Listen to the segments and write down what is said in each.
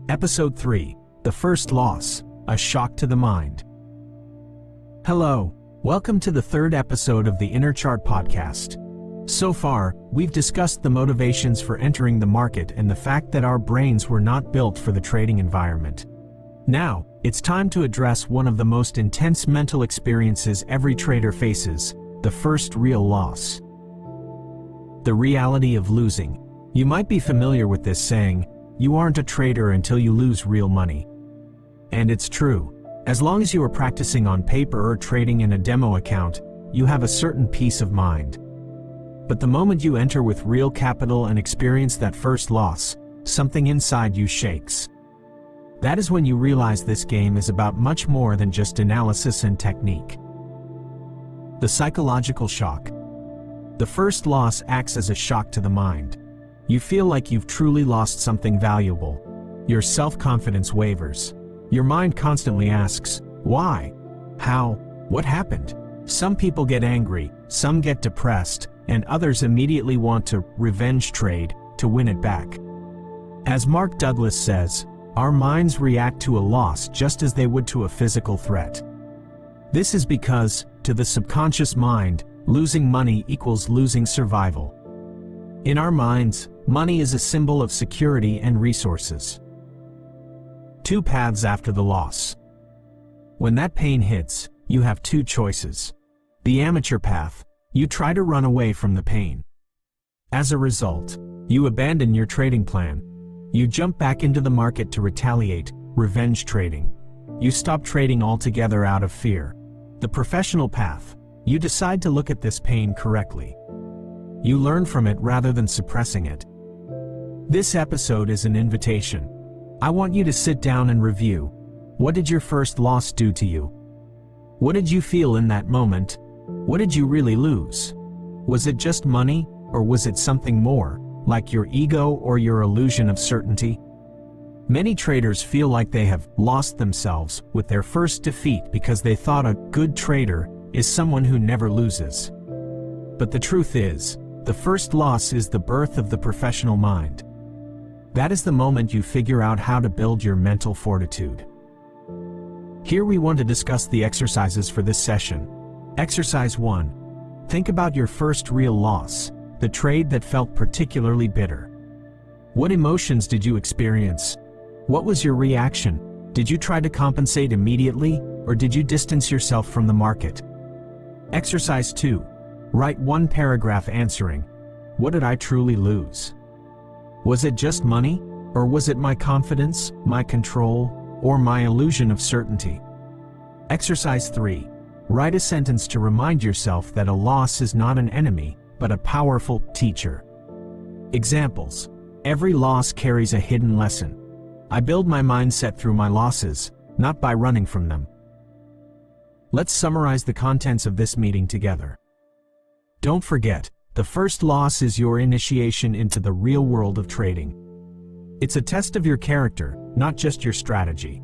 Episode 3, The First Loss, A Shock to the Mind. Hello, welcome to the third episode of the Inner Chart podcast. So far, we've discussed the motivations for entering the market and the fact that our brains were not built for the trading environment. Now, it's time to address one of the most intense mental experiences every trader faces, the first real loss. The reality of losing. You might be familiar with this saying, you aren't a trader until you lose real money. And it's true. As long as you are practicing on paper or trading in a demo account, you have a certain peace of mind. But the moment you enter with real capital and experience that first loss, something inside you shakes. That is when you realize this game is about much more than just analysis and technique. The psychological shock. The first loss acts as a shock to the mind. You feel like you've truly lost something valuable. Your self-confidence wavers. Your mind constantly asks, why? How? What happened? Some people get angry, some get depressed, and others immediately want to revenge trade to win it back. As Mark Douglas says, our minds react to a loss just as they would to a physical threat. This is because, to the subconscious mind, losing money equals losing survival. In our minds, money is a symbol of security and resources. Two paths after the loss. When that pain hits, you have two choices. The amateur path, you try to run away from the pain. As a result, you abandon your trading plan. You jump back into the market to retaliate, revenge trading. You stop trading altogether out of fear. The professional path, you decide to look at this pain correctly. You learn from it rather than suppressing it. This episode is an invitation. I want you to sit down and review. What did your first loss do to you? What did you feel in that moment? What did you really lose? Was it just money, or was it something more, like your ego or your illusion of certainty? Many traders feel like they have lost themselves with their first defeat because they thought a good trader is someone who never loses. But the truth is, the first loss is the birth of the professional mind. That is the moment you figure out how to build your mental fortitude. Here we want to discuss the exercises for this session. Exercise 1. Think about your first real loss, the trade that felt particularly bitter. What emotions did you experience? What was your reaction? Did you try to compensate immediately, or did you distance yourself from the market? Exercise 2. Write one paragraph answering, what did I truly lose? Was it just money, or was it my confidence, my control, or my illusion of certainty? Exercise 3. Write a sentence to remind yourself that a loss is not an enemy, but a powerful teacher. Examples. Every loss carries a hidden lesson. I build my mindset through my losses, not by running from them. Let's summarize the contents of this meeting together. Don't forget, the first loss is your initiation into the real world of trading. It's a test of your character, not just your strategy.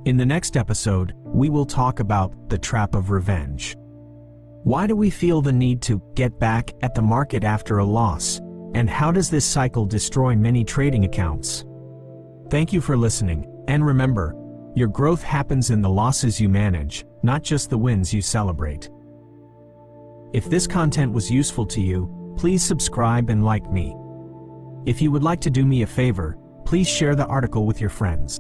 In the next episode, we will talk about the trap of revenge. Why do we feel the need to get back at the market after a loss? And how does this cycle destroy many trading accounts? Thank you for listening, and remember, your growth happens in the losses you manage, not just the wins you celebrate. If this content was useful to you, please subscribe and like me. If you would like to do me a favor, please share the article with your friends.